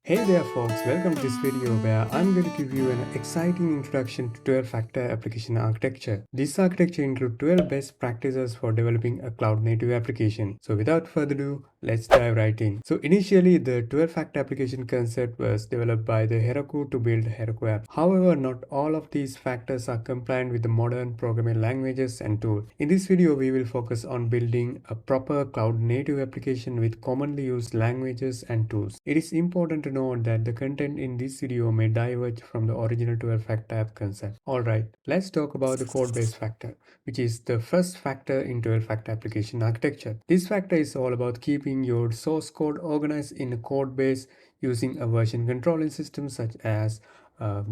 Hey there folks, welcome to this video where I'm going to give you an exciting introduction to 12-factor application architecture. This architecture includes 12 best practices for developing a cloud-native application. So without further ado, let's dive right in. So initially, the 12-factor application concept was developed by the Heroku to build Heroku app. However, not all of these factors are compliant with the modern programming languages and tools. In this video, we will focus on building a proper cloud-native application with commonly used languages and tools. It is important to note that the content in this video may diverge from the original 12-factor app concept. Alright, let's talk about the code-based factor, which is the first factor in 12-factor application architecture. This factor is all about keeping your source code organized in a code base using a version controlling system such as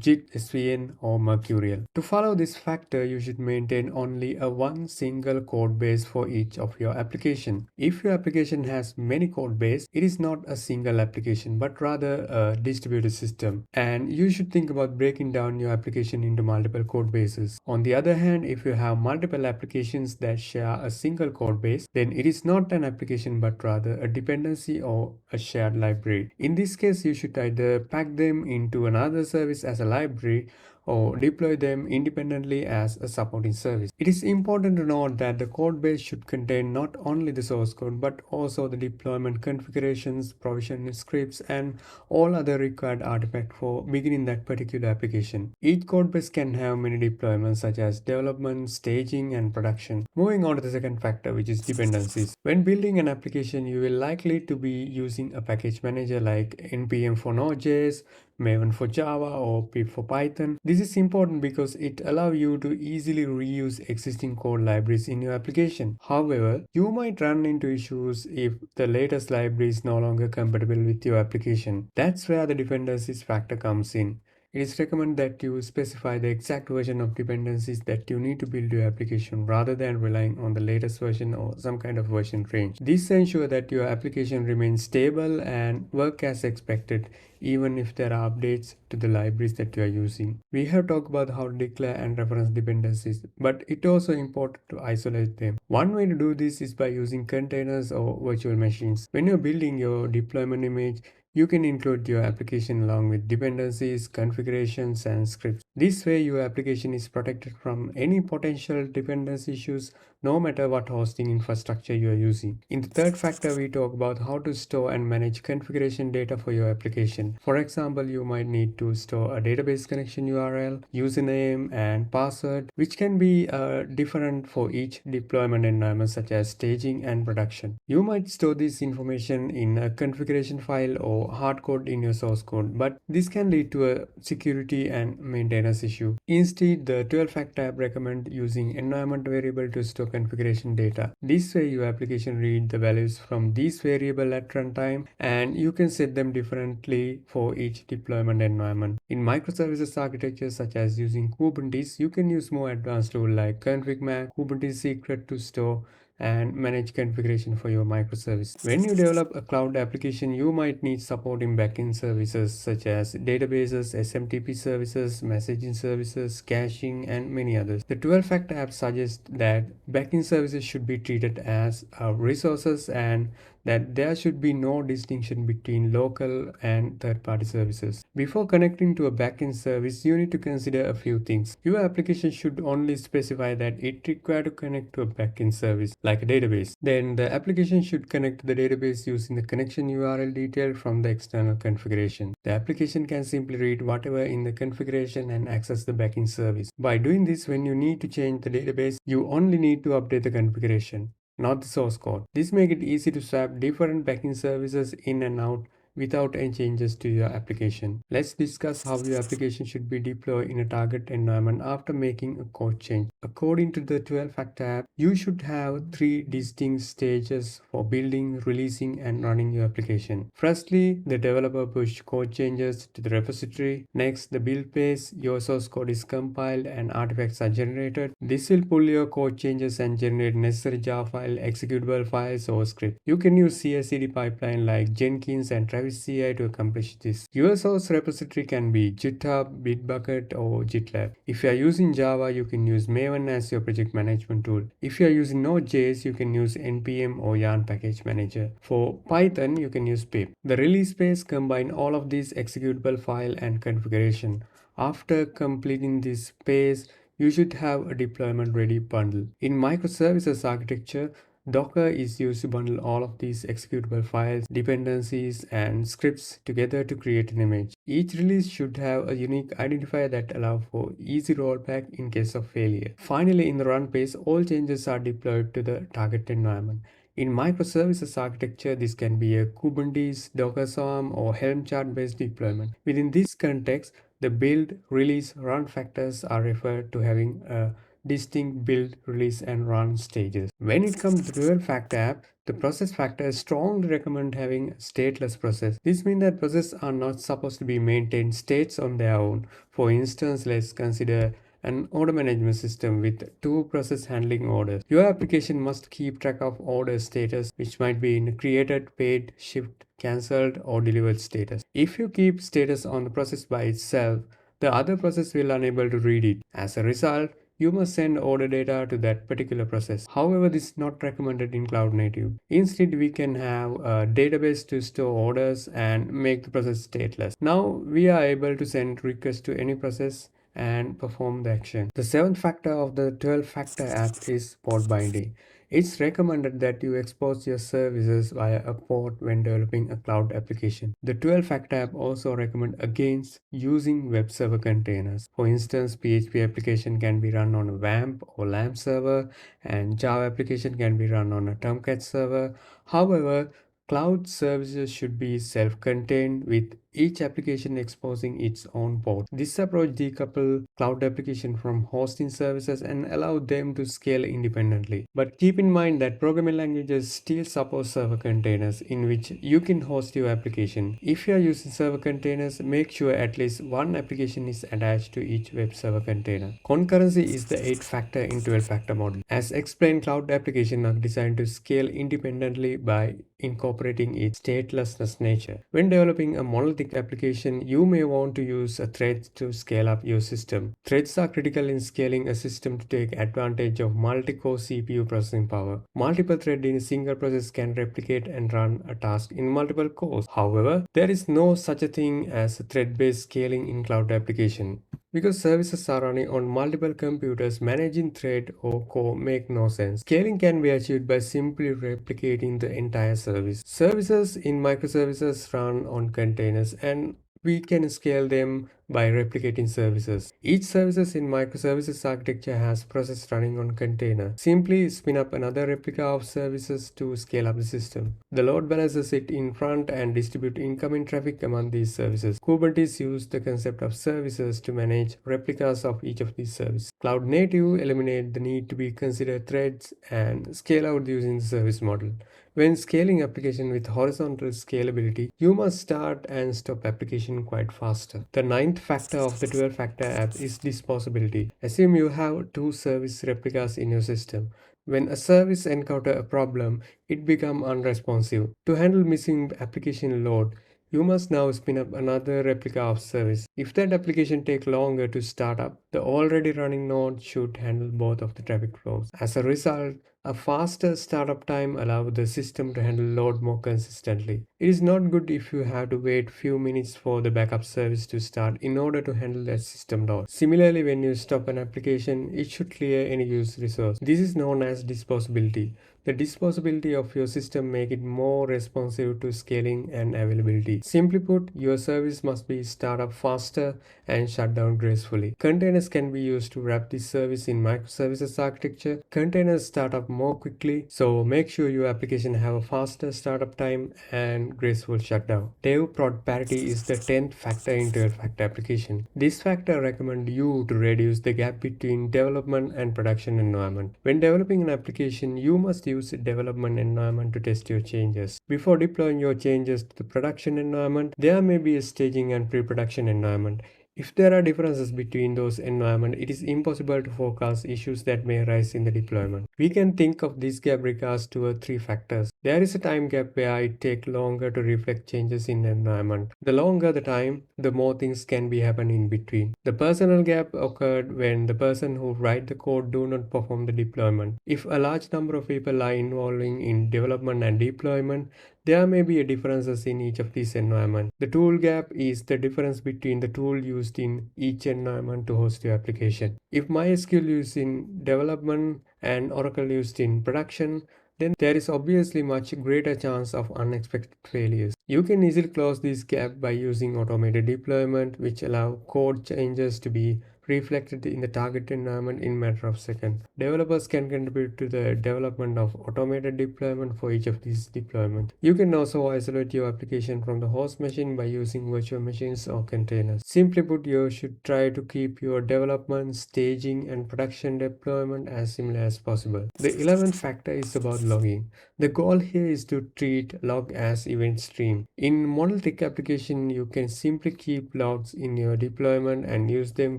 Git, SVN, or Mercurial. To follow this factor, you should maintain only a one single code base for each of your application. If your application has many code base, it is not a single application but rather a distributed system, and you should think about breaking down your application into multiple code bases. On the other hand, if you have multiple applications that share a single code base, then it is not an application but rather a dependency or a shared library. In this case, you should either pack them into another service as a library or deploy them independently as a supporting service. It is important to note that the code base should contain not only the source code but also the deployment configurations, provisioning scripts, and all other required artifacts for beginning that particular application. Each code base can have many deployments such as development, staging, and production. Moving on to the second factor, which is dependencies. When building an application, you will likely to be using a package manager like npm for Node.js, Maven for Java, or pip for Python. This is important because it allows you to easily reuse existing code libraries in your application. However, you might run into issues if the latest library is no longer compatible with your application. That's where the dependencies factor comes in. It is recommended that you specify the exact version of dependencies that you need to build your application rather than relying on the latest version or some kind of version range. This ensures that your application remains stable and work as expected, even if there are updates to the libraries that you are using. We have talked about how to declare and reference dependencies, but it's also important to isolate them. One way to do this is by using containers or virtual machines. When you're building your deployment image, you can include your application along with dependencies, configurations, and scripts. This way, your application is protected from any potential dependency issues, no matter what hosting infrastructure you are using. In the third factor, we talk about how to store and manage configuration data for your application. For example, you might need to store a database connection URL, username, and password, which can be different for each deployment environment, such as staging and production. You might store this information in a configuration file or hard code in your source code, but this can lead to a security and maintenance issue. Instead, the 12-factor app recommends using environment variable to store configuration data. This way, your application reads the values from these variable at runtime, and you can set them differently for each deployment environment. In microservices architecture, such as using Kubernetes, you can use more advanced tools like config.map, Kubernetes secret to store and manage configuration for your microservice. When you develop a cloud application, you might need support in backend services such as databases, SMTP services, messaging services, caching, and many others. The 12-factor app suggests that backend services should be treated as resources and that there should be no distinction between local and third-party services. Before connecting to a backend service, you need to consider a few things. Your application should only specify that it requires to connect to a backend service, like a database. Then the application should connect to the database using the connection URL detail from the external configuration. The application can simply read whatever in the configuration and access the backend service. By doing this, when you need to change the database, you only need to update the configuration, not the source code. This makes it easy to swap different backend services in and out without any changes to your application. Let's discuss how your application should be deployed in a target environment after making a code change. According to the 12-factor app, you should have three distinct stages for building, releasing, and running your application. Firstly, the developer push code changes to the repository. Next, the build phase, your source code is compiled and artifacts are generated. This will pull your code changes and generate necessary Java file, executable files, or script. You can use CI/CD pipeline like Jenkins and Travis service CI to accomplish this. Your source repository can be GitHub, Bitbucket, or GitLab. If you are using Java, you can use Maven as your project management tool. If you are using Node.js, you can use NPM or Yarn Package Manager. For Python, you can use pip. The release space combines all of these executable file and configuration. After completing this phase, you should have a deployment ready bundle. In microservices architecture, Docker is used to bundle all of these executable files, dependencies, and scripts together to create an image. Each release should have a unique identifier that allows for easy rollback in case of failure. Finally, in the run phase, all changes are deployed to the target environment. In microservices architecture, this can be a Kubernetes, Docker Swarm, or Helm chart based deployment. Within this context, the build, release, run factors are referred to having a distinct build, release, and run stages. When it comes to dual factor app, the process factors strongly recommend having stateless process. This means that processes are not supposed to be maintained states on their own. For instance, let's consider an order management system with two process handling orders. Your application must keep track of order status, which might be in created, paid, shipped, cancelled, or delivered status. If you keep status on the process by itself, the other process will unable to read it. As a result, you must send order data to that particular process. However, this is not recommended in cloud native. Instead, we can have a database to store orders and make the process stateless. Now we are able to send requests to any process and perform the action. The seventh factor of the 12 factor app is port binding. It's recommended that you expose your services via a port when developing a cloud application. The 12 factor app also recommend against using web server containers. For instance, PHP application can be run on a WAMP or LAMP server, and Java application can be run on a Tomcat server. However, cloud services should be self-contained, with each application exposing its own port. This approach decouples cloud application from hosting services and allow them to scale independently. But keep in mind that programming languages still support server containers in which you can host your application. If you are using server containers, make sure at least one application is attached to each web server container. Concurrency is the 8-factor in 12-factor model. As explained, cloud applications are designed to scale independently by incorporating its statelessness nature. When developing a monolithic application, you may want to use a thread to scale up your system. Threads are critical in scaling a system to take advantage of multi-core CPU processing power. Multiple threads in a single process can replicate and run a task in multiple cores. However, there is no such a thing as thread-based scaling in cloud application. Because services are running on multiple computers, managing thread or core make no sense. Scaling can be achieved by simply replicating the entire service. Services in microservices run on containers, and we can scale them by replicating services. Each services in microservices architecture has process running on container. Simply spin up another replica of services to scale up the system. The load balances it in front and distribute incoming traffic among these services. Kubernetes uses the concept of services to manage replicas of each of these services. Cloud native eliminate the need to be considered threads and scale out using the service model. When scaling application with horizontal scalability, you must start and stop application quite faster. The ninth factor of the 12-factor app is disposability. Assume you have two service replicas in your system. When a service encounters a problem, it becomes unresponsive. To handle missing application load, you must now spin up another replica of service. If that application takes longer to start up, the already running node should handle both of the traffic flows. As a result, a faster startup time allows the system to handle load more consistently. It is not good if you have to wait few minutes for the backup service to start in order to handle that system load. Similarly, when you stop an application, it should clear any used resource. This is known as disposability. The disposability of your system make it more responsive to scaling and availability. Simply put, your service must be start up faster and shut down gracefully. Containers can be used to wrap this service in microservices architecture. Containers start up more quickly, so make sure your application have a faster startup time and graceful shutdown. Dev prod parity is the 10th factor in 12-factor application. This factor recommends you to reduce the gap between development and production environment. When developing an application, you must use a development environment to test your changes. Before deploying your changes to the production environment, there may be a staging and pre-production environment. If there are differences between those environments, it is impossible to forecast issues that may arise in the deployment. We can think of this gap regards to three factors. There is a time gap where it takes longer to reflect changes in the environment. The longer the time, the more things can be happen in between. The personal gap occurred when the person who write the code do not perform the deployment. If a large number of people are involved in development and deployment, there may be a differences in each of these environments. The tool gap is the difference between the tool used in each environment to host your application. If MySQL used in development and Oracle used in production, then there is obviously much greater chance of unexpected failures. You can easily close this gap by using automated deployment, which allow code changes to be reflected in the target environment in matter of seconds. Developers can contribute to the development of automated deployment for each of these deployments. You can also isolate your application from the host machine by using virtual machines or containers. Simply put, you should try to keep your development, staging, and production deployment as similar as possible. The 11th factor is about logging. The goal here is to treat log as event stream. In monolithic application, you can simply keep logs in your deployment and use them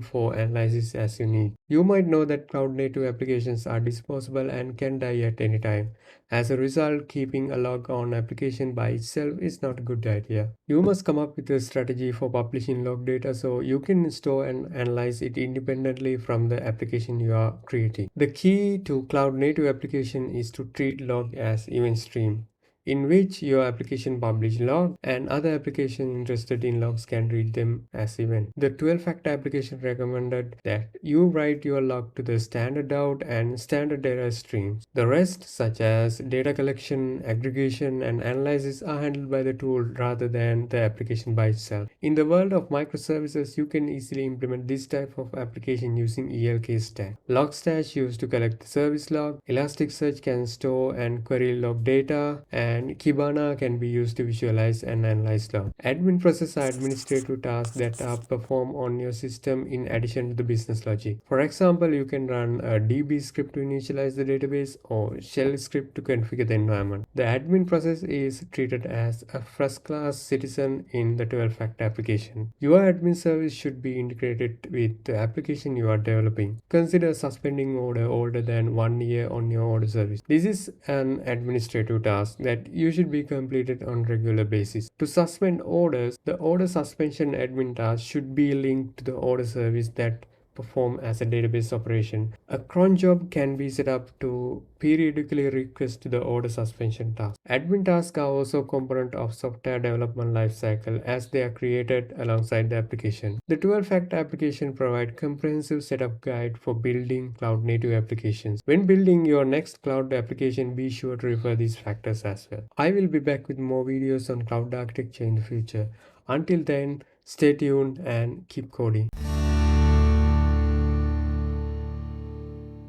for analysis as you need. You might know that cloud native applications are disposable and can die at any time. As a result, keeping a log on application by itself is not a good idea. You must come up with a strategy for publishing log data so you can store and analyze it independently from the application you are creating. The key to cloud native application is to treat log as event stream, in which your application publish log and other application interested in logs can read them as event. The 12-factor application recommended that you write your log to the standard out and standard data streams. The rest, such as data collection, aggregation, and analysis, are handled by the tool rather than the application by itself. In the world of microservices, you can easily implement this type of application using ELK stack. Logstash used to collect the service log, Elasticsearch can store and query log data, and Kibana can be used to visualize and analyze log. Admin processes are administrative tasks that are performed on your system in addition to the business logic. For example, you can run a DB script to initialize the database or shell script to configure the environment. The admin process is treated as a first-class citizen in the 12-factor application. Your admin service should be integrated with the application you are developing. Consider suspending order older than 1 year on your order service. This is an administrative task that you should be completed on regular basis. To suspend orders, the order suspension admin task should be linked to the order service that perform as a database operation. A cron job can be set up to periodically request the order suspension task. Admin tasks are also a component of software development lifecycle as they are created alongside the application. The 12-factor application provides comprehensive setup guide for building cloud native applications. When building your next cloud application, be sure to refer these factors as well. I will be back with more videos on cloud architecture in the future. Until then, stay tuned and keep coding.